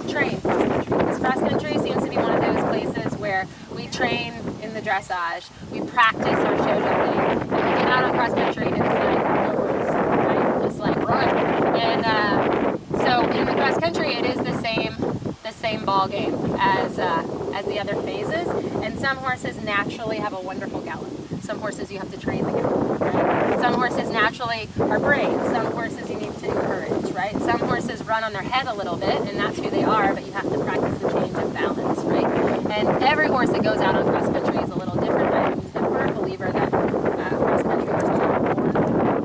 train cross country. Because cross country seems to be one of those places where we train in the dressage, we practice our show jumping, and we get out on cross country and it's like no rules, right? Just like run. And so in the cross country, it is the same ball game as the other phases. And some horses naturally have a wonderful gallop. Some horses you have to train the gallop, right? Some horses naturally are brave. Some horses you need to encourage, right? Some horses run on their head a little bit, and that's who they are, but you have to practice the change of balance, right? And every horse that goes out on cross country is a little different. I'm a firm believer that cross country horses are born,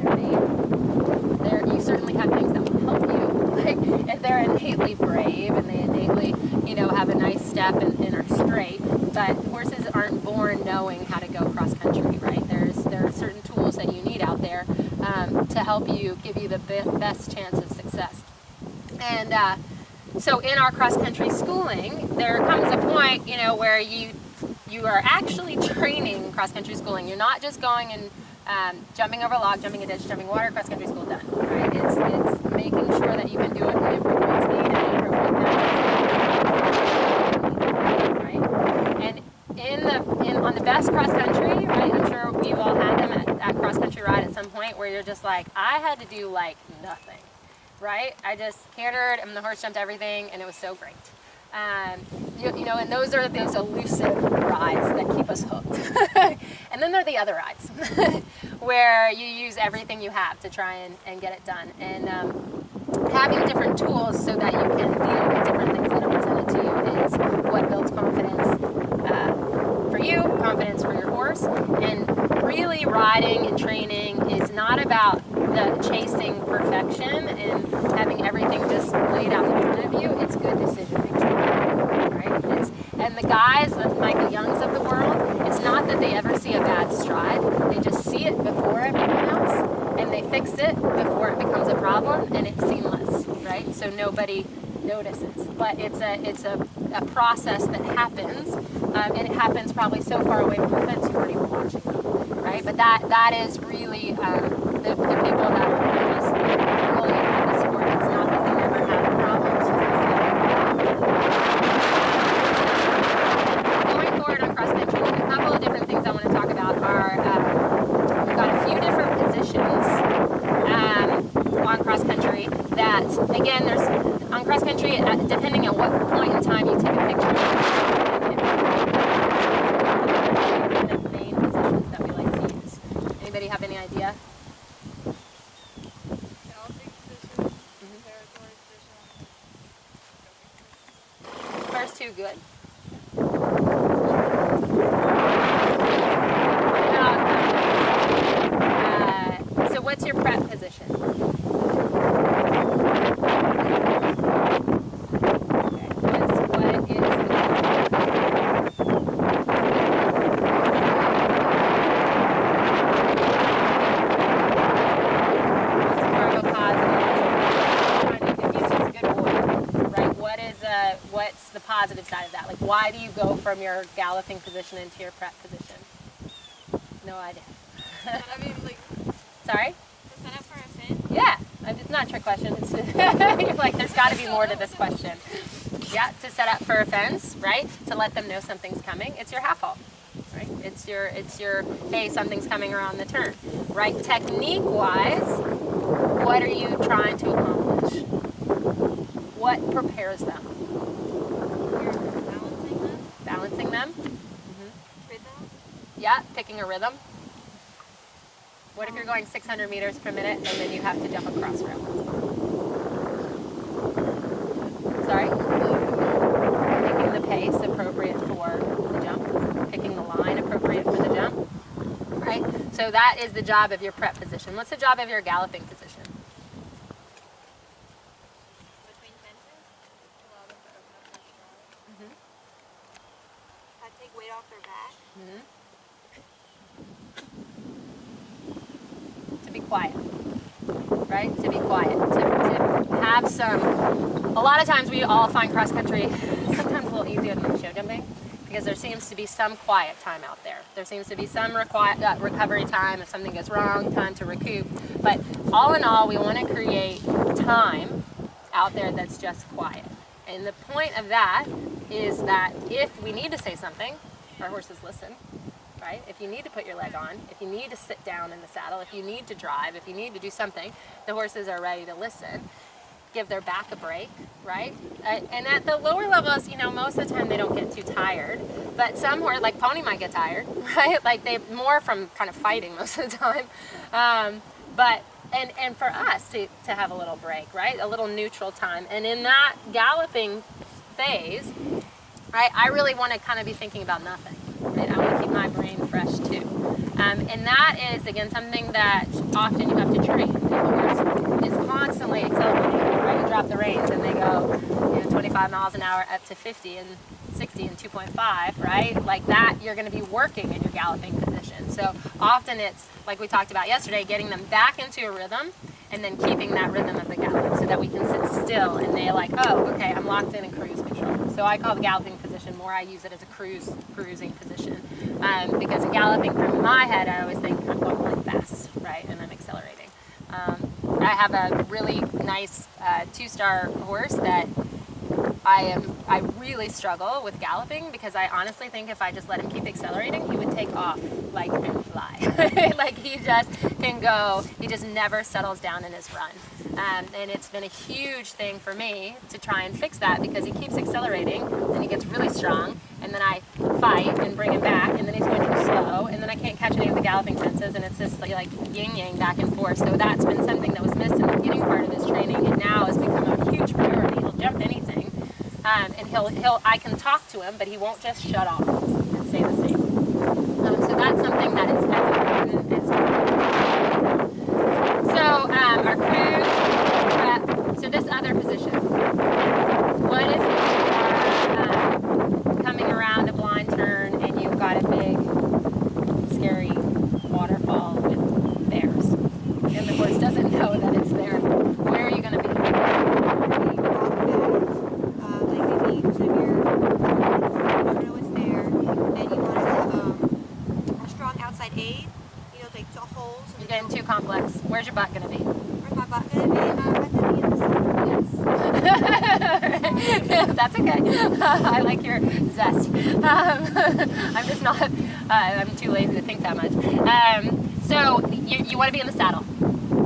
they're made. You certainly have things that will help you, like if they're innately brave and they innately, have a nice step and are straight. But horses aren't born knowing how to go cross country, right? There are certain tools that you need out there to help you, give you the best chance of success. And so in our cross country schooling, there comes a point, where you are actually training cross country schooling. You're not just going and jumping over a log, jumping a ditch, jumping water, cross country school done, right? It's making sure that you can do it in the appropriate speed and the appropriate balance, right? And on the best cross country, right? I'm sure we've all had them at cross country ride at some point where you're just like, I had to do like nothing, right? I just cantered and the horse jumped everything and it was so great. And those are those elusive rides that keep us hooked. And then there are the other rides where you use everything you have to try and get it done. And having different tools so that you can deal with different things that are presented to you is what builds confidence for you, confidence for your horse. And really riding and training is not about the chasing perfection and having everything just laid out in front of you. It's good decision making, right? And the guys, the Michael Youngs of the world, it's not that they ever see a bad stride. They just see it before everyone else, and they fix it before it becomes a problem, and it's seamless, right? So nobody notices. But it's a process that happens, and it happens probably so far away from the fence you weren't even watching them, right? But that is really the people that are just brilliant in the sport. It's not that they never have problems. Going forward on cross country, a couple of different things I want to talk about are we've got a few different positions on cross country that, again, there's on cross country, depending on what point in time you take a picture, the main positions that we like to use. Anybody have any idea? Galloping position, territory position. First two, good. So what's your prep position? What's the positive side of that? Like, why do you go from your galloping position into your prep position? No idea. I mean, like, sorry? to set up for a fin? Yeah, it's not a trick question. It's you're like, there's got to be more to this question. Yeah, to set up for a fence, right? To let them know something's coming. It's your half halt, right? It's your hey, something's coming around the turn, right? Technique-wise, what are you trying to accomplish? What prepares them? Balancing them. Mm-hmm. Rhythm? Yeah, picking a rhythm. What if you're going 600 meters per minute and then you have to jump a cross rail? Sorry? Picking the pace appropriate for the jump. Picking the line appropriate for the jump. Right? So that is the job of your prep position. What's the job of your galloping position? Between fences? Allow them to open up their stride. Mm-hmm. Take weight off their back. To be quiet, right? To be quiet, to have some, a lot of times we all find cross country sometimes a little easier than show jumping because there seems to be some quiet time out there. There seems to be some recovery time if something goes wrong, time to recoup. But all in all, we want to create time out there that's just quiet. And the point of that is that if we need to say something, our horses listen, right? If you need to put your leg on, if you need to sit down in the saddle, if you need to drive, if you need to do something, the horses are ready to listen. Give their back a break, right? And at the lower levels, you know, most of the time they don't get too tired, but some horse, like pony, might get tired, right? Like they more from kind of fighting most of the time. And for us to have a little break, right? A little neutral time. And in that galloping phase, right, I really want to kind of be thinking about nothing, right? I want to keep my brain fresh too. And that is, again, something that often you have to train. If a horse is constantly accelerating, right? You drop the reins and they go, you know, 25 miles an hour up to 50 and 60 and 2.5, right? Like that, you're going to be working in your galloping position. So often it's, like we talked about yesterday, getting them back into a rhythm and then keeping that rhythm of the gallop so that we can sit still and they're like, oh, okay, I'm locked in cruise control. So I call the galloping position more, I use it as a cruising position. Because in galloping through my head, I always think I'm going really fast, right? And I'm accelerating. I have a really nice 2-star horse that I really struggle with galloping because I honestly think if I just let him keep accelerating, he would take off like and fly. Like he just can go, he just never settles down in his run. And it's been a huge thing for me to try and fix that because he keeps accelerating and he gets really strong and then I fight and bring him back and then he's going too slow and then I can't catch any of the galloping fences and it's just like yin-yang back and forth. So that's been something that was missed in the beginning part of his training and now has become a huge priority. He'll jump anything. And I can talk to him, but he won't just shut off and say the same. So that's something that is as important as so our cruise, so this other position. What if you are coming around a blind turn and you've got a big, scary waterfall with bears, and the horse doesn't know that it's there? Where are you going to be? Aid, you know, like holes. You're getting too complex. Where's your butt going to be? Where's my butt going to be? I think in the center. Yes. That's okay. I like your zest. I'm just not, I'm too lazy to think that much. So you want to be in the saddle.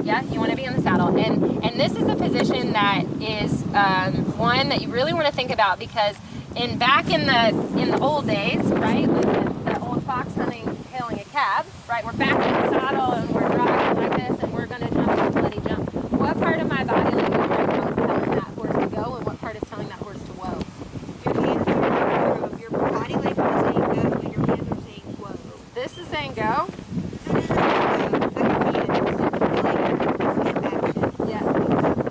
Yeah, you want to be in the saddle. And this is a position that is one that you really want to think about because back in the old days, right, like the old fox hunting, hailing a cab, right, we're back in the saddle and we're driving like this and we're going to jump a bloody jump. What part of my body language right now is telling that horse to go and what part is telling that horse to whoa? Your body language is saying go and your hands are saying whoa. This is saying go?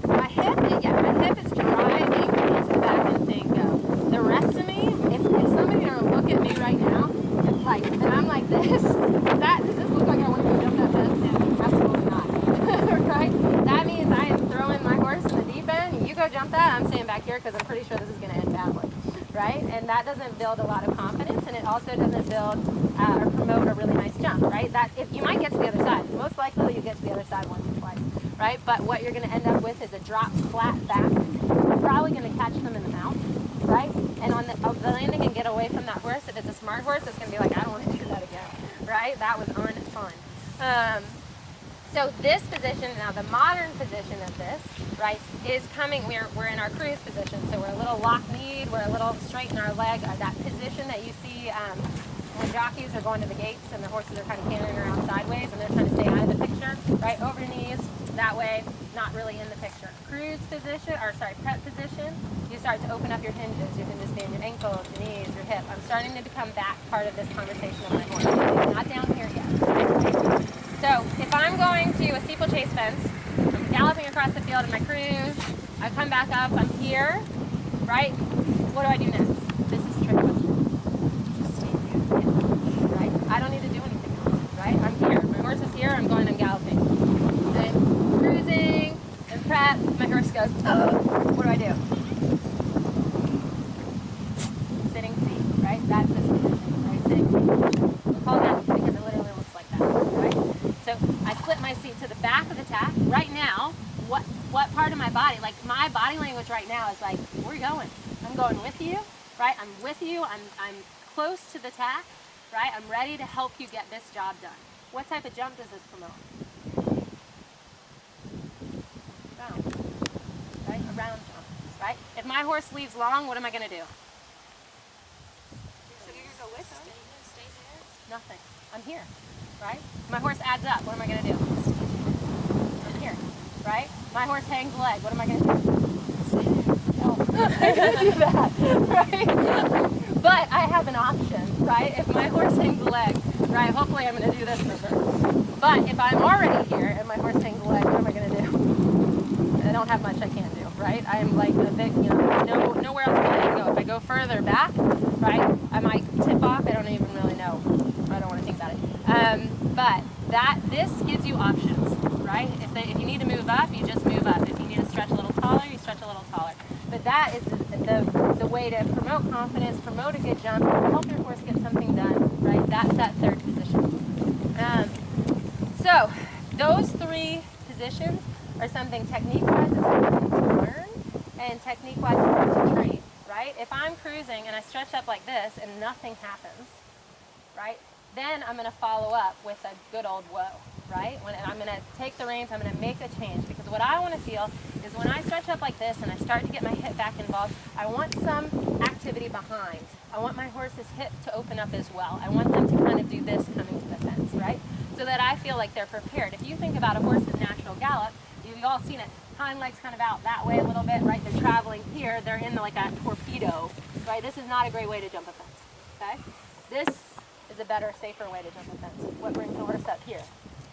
My hip is driving into the back and saying go. The rest of me, if somebody were to look at me right now, and I'm like this, does this look like I want to go jump that fence? Absolutely not. Right? That means I am throwing my horse in the deep end. You go jump that, I'm staying back here because I'm pretty sure this is going to end badly. Right? And that doesn't build a lot of confidence, and it also doesn't build or promote a really nice jump, right? You might get to the other side. Most likely you get to the other side once or twice, right? But what you're going to end up with is a drop flat back. You're probably going to catch them in the mouth, right? And on the landing and get away from that horse, if it's a smart horse, it's going to be like, I don't want to do that again, right? That was unfun. So this position, now the modern position of this, right, is coming, we're in our cruise position, so we're a little lock-kneed, we're a little straight in our leg, that position that you see when jockeys are going to the gates and the horses are kind of cantering around sideways and they're trying to stay out of the picture, right, over your knees, that way, not really in the picture. Cruise position, prep position, you start to open up your hinges. Your hinges being your ankles, your knees, your hip. I'm starting to become back part of this conversation of my horse. It's not down here yet. So if I'm going to a steeplechase fence, I'm galloping across the field in my cruise, I come back up, I'm here, right? What do I do next? This is a trick question. Just stay here. Yes. Right? I don't need to do anything else, right? I'm here. My horse is here, I'm going, I'm galloping. I'm cruising, and prep, my horse goes, what do I do? Sitting seat, right? That's this position, right? Sitting seat. We'll call that because it literally looks like that, right? So I slip my seat to the back of the tack. Right now, what part of my body, like my body language right now is is like, we're going. I'm going with you, right? I'm with you. I'm close to the tack, right? I'm ready to help you get this job done. What type of jump does this promote? Round, right? A round jump, right? If my horse leaves long, what am I going to do? So you're gonna go with them? Stay there. Nothing. I'm here, right? My horse adds up. What am I going to do? I'm here, right? My horse hangs a leg. What am I going to do? No, I'm going to do that, right? But I have an option, right? If my horse hangs a leg, right, hopefully I'm going to do this maneuver. But if I'm already here and my horse hangs a leg, what am I going to do? I don't have much I can do, right? I'm like a big, nowhere else I can go. If I go further back, right, I might tip off. I don't even really know. I don't want to think about it. But this gives you options, right? If you need to move up, you just move up. If you need to stretch a little taller, you stretch a little taller. But that is the way to promote confidence, promote a good jump, help your horse get something done, right? That's that third position. So those three positions are something technique-wise it's important to learn and technique-wise important to train, right? If I'm cruising and I stretch up like this and nothing happens, right? Then I'm going to follow up with a good old whoa, right? When I'm going to take the reins, I'm going to make a change because what I want to feel is when I stretch up like this and I start to get my hip back involved, I want some activity behind. I want my horse's hip to open up as well. I want them to kind of do this coming to the fence, right? So that I feel like they're prepared. If you think about a horse's natural gallop, you've all seen it. Hind legs kind of out that way a little bit, right? They're traveling here. They're in like a torpedo, right? This is not a great way to jump a fence, okay? This is a better, safer way to jump a fence. What brings the horse up here?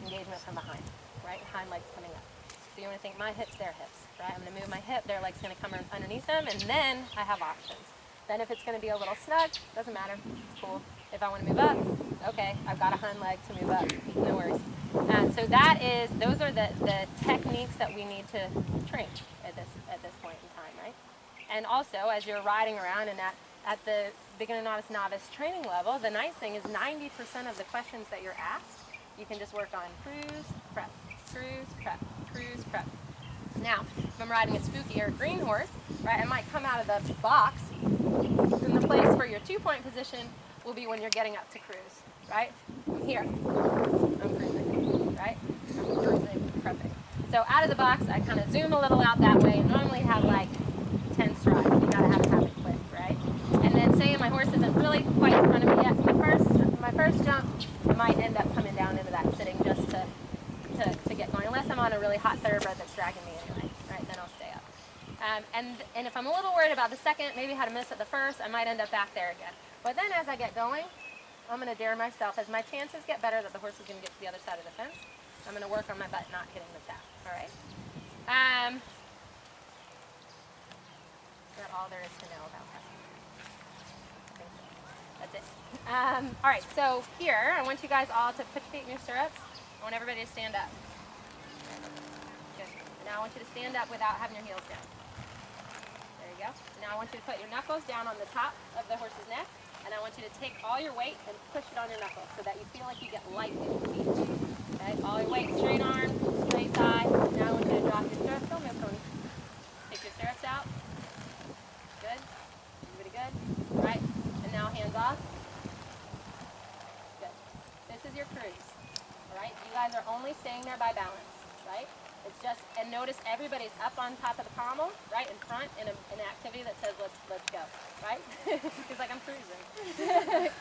Engagement from behind, right? Hind legs coming up. So you want to think my hips, their hips, right? I'm going to move my hip, their leg's going to come underneath them, and then I have options. Then if it's going to be a little snug, doesn't matter, it's cool. If I want to move up, okay, I've got a hind leg to move up, no worries. So those are the techniques that we need to train at this point in time, right? And also, as you're riding around and at the beginner, novice training level, the nice thing is 90% of the questions that you're asked, you can just work on cruise, prep, cruise, prep, cruise, prep. Now, if I'm riding a spooky or a green horse, right, I might come out of the box, and the place for your 2-point position will be when you're getting up to cruise, right? I'm here, I'm cruising, right? I'm cruising, prepping. So out of the box, I kind of zoom a little out that way, and normally have like 10 strides. You gotta have it quick, right? And then say my horse isn't really quite in front of me yet, so my first jump, I might end up coming down into that sitting just to get going, unless I'm on a really hot thoroughbred that's dragging me anyway, right? Then I'll stay up. And if I'm a little worried about the second, maybe had a miss at the first, I might end up back there again. But then as I get going, I'm going to dare myself. As my chances get better that the horse is going to get to the other side of the fence, I'm going to work on my butt not hitting the tap, all right? Is that all there is to know about that? I think so. That's it. All right, so here, I want you guys all to put your feet in your stirrups. I want everybody to stand up. Good. Now I want you to stand up without having your heels down. There you go. Now I want you to put your knuckles down on the top of the horse's neck, and I want you to take all your weight and push it on your knuckles so that you feel like you get light in your feet. Okay, all your weight, straight arm, straight thigh. Now I want you to drop your stirrups. Don't move, Tony. Take your stirrups out. Good. Everybody good? All right. And now hands off. Good. This is your cruise. All right. You guys are only staying there by balance, right? It's just, and notice everybody's up on top of the pommel, right in front, in an activity that says let's go, right? Because like I'm cruising.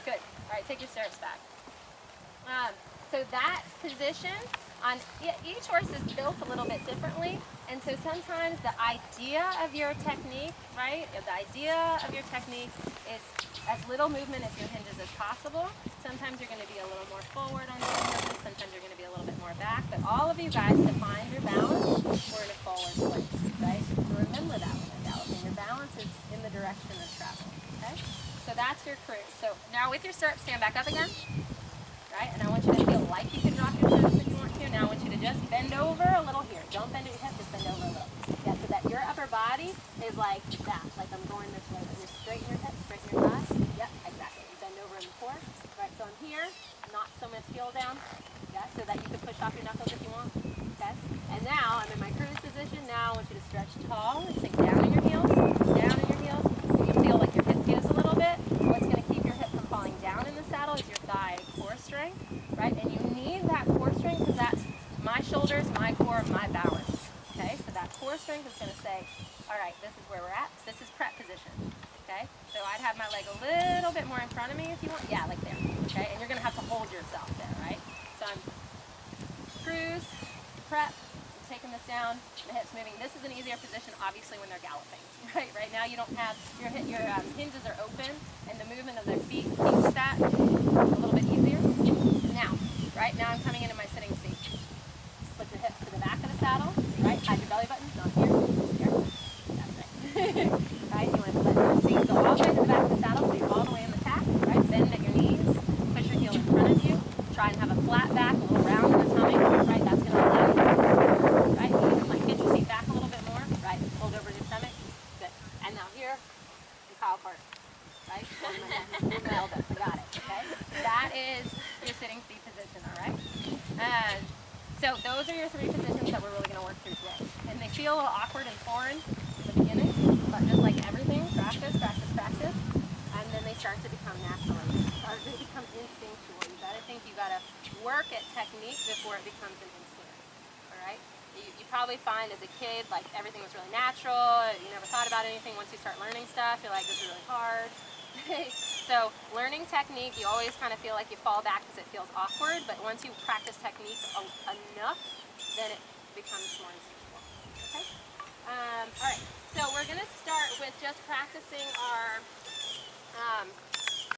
Good. All right. Take your stirrups back. So that position on each horse is built a little bit differently, and so sometimes the idea of your technique, right? The idea of your technique is as little movement as your hinges as possible. Sometimes you're going to be a little more forward on your hinges, sometimes you're going to be a little bit more back, but all of you guys, to find your balance, we're in a forward place, right? So remember that when you're galloping. Your balance is in the direction of travel, okay? So that's your cruise. So now with your stirrups, stand back up again. Right? And I want you to feel like you can drop your stirrups if you want to. Now I want you to just bend over a little here. Don't bend your hip, just bend over a little. Yeah, so that your upper body is like that, like I'm going this way. But you're straighten your hips, straighten your thighs. Yep, exactly. You bend over in the core. Right, so I'm here, not so much heel down. Yeah, so that you can push off your knuckles if you want. Okay? And now I'm in my cruise position. Now I want you to stretch tall and sink down in your heels. this is where we're at. This is prep position, okay? So I'd have my leg a little bit more in front of me if you want. Yeah, like there, okay? And you're gonna have to hold yourself there, right? So I'm cruise, prep, taking this down, the hips moving. This is an easier position, obviously, when they're galloping, right? Right now you don't have, your hinges are open, and the movement of their feet keeps that a little bit easier. Now, right now I'm coming into my sitting seat. Slip your hips to the back of the saddle, right? Hide your belly button, not here, here. That's right. Right, you want to let your seat go all the way to the back of the saddle, so you're all the way in the tack, right? Bend at your knees, push your heel in front of you. Try and have a flat back, a little round in the tummy, right? That's going to allow you, right? You can like get your seat back a little bit more, right? Hold over your stomach, good. And now here, and Kyle Carter, right? Hold my neck, hold my elbows, got it, okay? That is your sitting seat position, all right? So those are your 3 positions that we're really going to work through today. And they feel a little awkward and foreign in the beginning, but just like everything, practice, practice, practice, and then they start to become natural. They become instinctual. I think you got to work at technique before it becomes an instinct, all right? You probably find as a kid, like everything was really natural, you never thought about anything. Once you start learning stuff, you're like, this is really hard. So learning technique, you always kind of feel like you fall back because it feels awkward, but once you practice technique enough, then it becomes more instinctual, okay? All right, so we're going to start with just practicing our